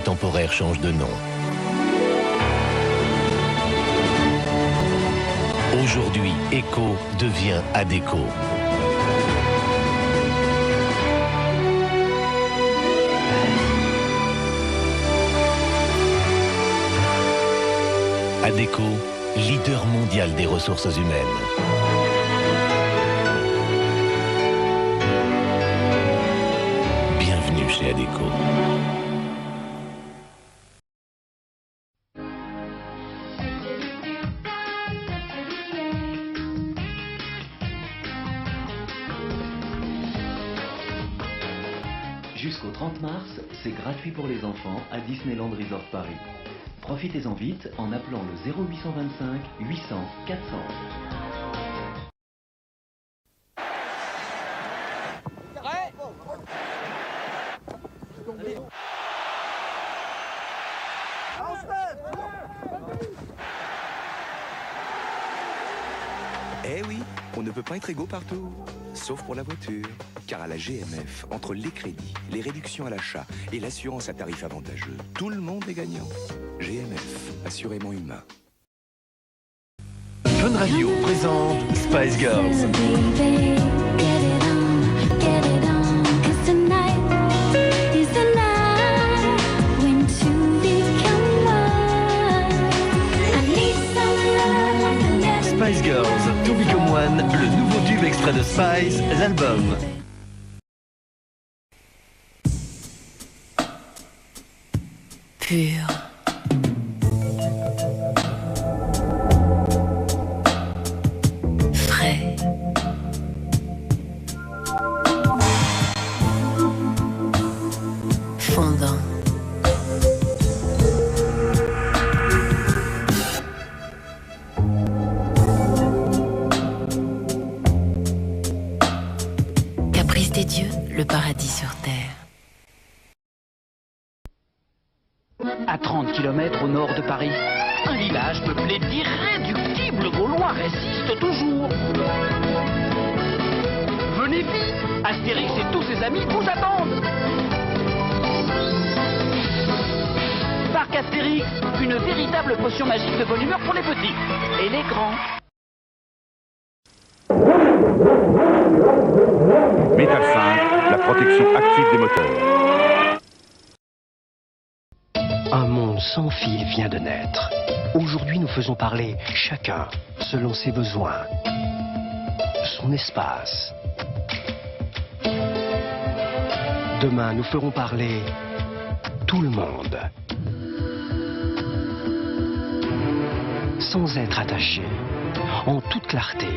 temporaire change de nom. Aujourd'hui, Eco devient Adecco. Adecco, leader mondial des ressources humaines. Bienvenue chez Adecco. Jusqu'au 30 mars, c'est gratuit pour les enfants à Disneyland Resort Paris. Profitez-en vite en appelant le 0825 800 400. Eh oui, on ne peut pas être égaux partout, sauf pour la voiture. Car à la GMF, entre les crédits, les réductions à l'achat et l'assurance à tarif avantageux, tout le monde est gagnant. GMF, assurément humain. Fun Radio présente Spice Girls. Spice Girls, To Become One, le nouveau tube extrait de Spice, l'album. Pur. Frais. Fondant. Caprice des dieux, le paradis sur terre. À 30 km au nord de Paris, un village peuplé d'irréductibles Gaulois résiste toujours. Venez vite, Astérix et tous ses amis vous attendent. Parc Astérix, une véritable potion magique de bonne humeur pour les petits et les grands. Métal 5, la protection active des moteurs. Un monde sans fil vient de naître. Aujourd'hui, nous faisons parler chacun selon ses besoins, son espace. Demain, nous ferons parler tout le monde, sans être attaché, en toute clarté.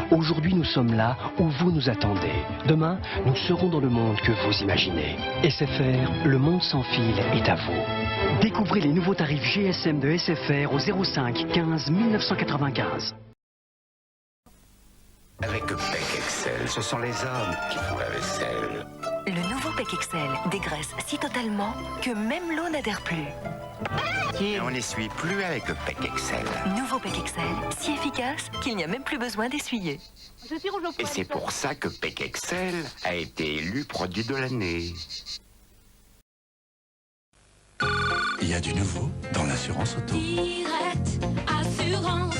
Aujourd'hui, nous sommes là où vous nous attendez. Demain, nous serons dans le monde que vous imaginez. SFR, le monde sans fil est à vous. Découvrez les nouveaux tarifs GSM de SFR au 05 15 1995. Avec PEC Excel, ce sont les hommes qui font la vaisselle. Le nouveau PEC Excel dégraisse si totalement que même l'eau n'adhère plus. Et on n'essuie plus avec le PEC Excel. Nouveau PEC Excel, si efficace qu'il n'y a même plus besoin d'essuyer. Et c'est pour ça que PEC Excel a été élu produit de l'année. Il y a du nouveau dans l'assurance auto. Direct Assurance.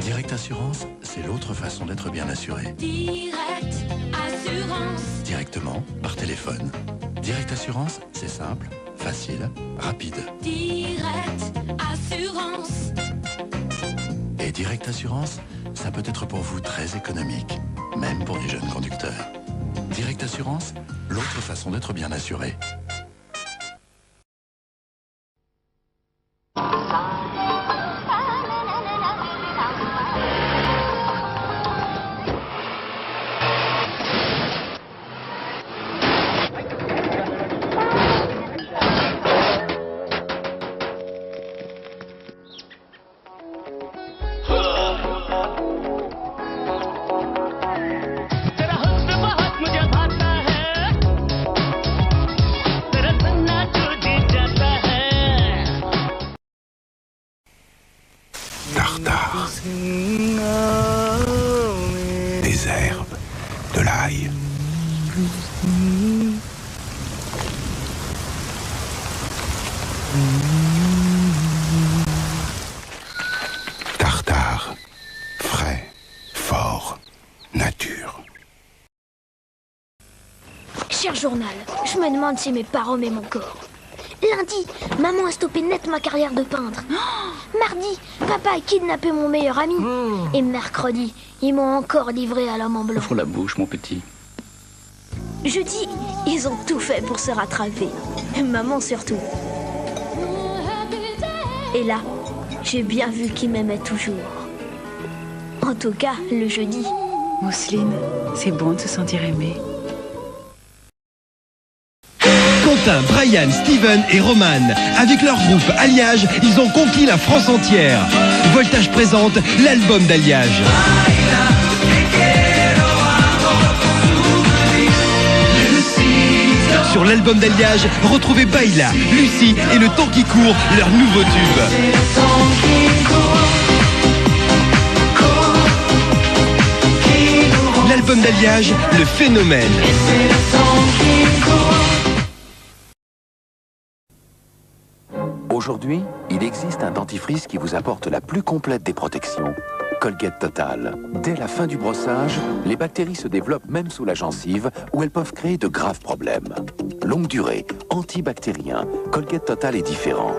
Direct Assurance, c'est l'autre façon d'être bien assuré. Direct Assurance. Directement, par téléphone. Direct Assurance, c'est simple, facile, rapide. Direct Assurance. Et Direct Assurance, ça peut être pour vous très économique, même pour les jeunes conducteurs. Direct Assurance, l'autre façon d'être bien assuré. Cher journal, je me demande si mes parents m'aiment encore. Lundi, maman a stoppé net ma carrière de peintre. Mardi, papa a kidnappé mon meilleur ami. Et mercredi, ils m'ont encore livré à l'homme en blanc. Ouvre la bouche, mon petit. Jeudi, ils ont tout fait pour se rattraper. Maman surtout. Et là, j'ai bien vu qu'ils m'aimaient toujours. En tout cas, le jeudi. Mousseline, c'est bon de se sentir aimé. Quentin, Brian, Steven et Roman, avec leur groupe Alliage, ils ont conquis la France entière. Voltage présente l'album d'Alliage. Sur l'album d'Alliage, retrouvez Baila, Lucie et Le Temps qui court, leur nouveau tube. L'album d'Alliage, le phénomène. Aujourd'hui, il existe un dentifrice qui vous apporte la plus complète des protections. Colgate Total. Dès la fin du brossage, les bactéries se développent même sous la gencive où elles peuvent créer de graves problèmes. Longue durée, antibactérien, Colgate Total est différent.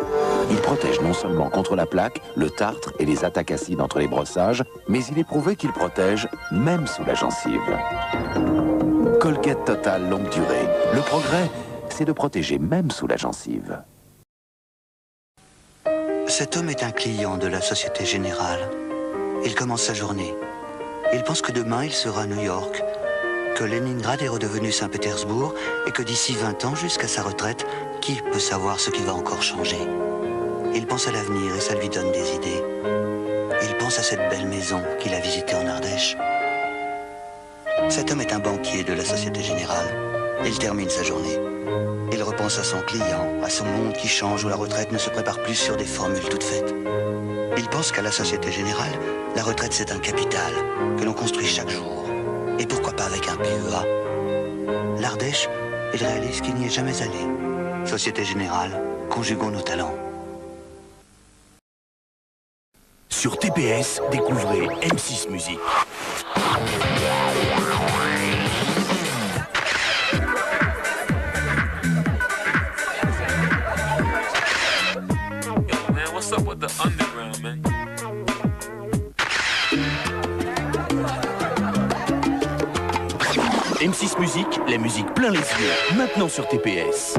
Il protège non seulement contre la plaque, le tartre et les attaques acides entre les brossages, mais il est prouvé qu'il protège même sous la gencive. Colgate Total longue durée. Le progrès, c'est de protéger même sous la gencive. Cet homme est un client de la Société Générale. Il commence sa journée. Il pense que demain, il sera à New York, que Leningrad est redevenu Saint-Pétersbourg et que d'ici 20 ans, jusqu'à sa retraite, qui peut savoir ce qui va encore changer? Il pense à l'avenir et ça lui donne des idées. Il pense à cette belle maison qu'il a visitée en Ardèche. Cet homme est un banquier de la Société Générale. Il termine sa journée. Il repense à son client, à son monde qui change où la retraite ne se prépare plus sur des formules toutes faites. Il pense qu'à la Société Générale, la retraite c'est un capital que l'on construit chaque jour. Et pourquoi pas avec un PEA? L'Ardèche, il réalise qu'il n'y est jamais allé. Société Générale, conjuguons nos talents. Sur TPS, découvrez M6 Musique. What's up with the underground, man? M6 Musique, la musique plein les yeux, maintenant sur TPS.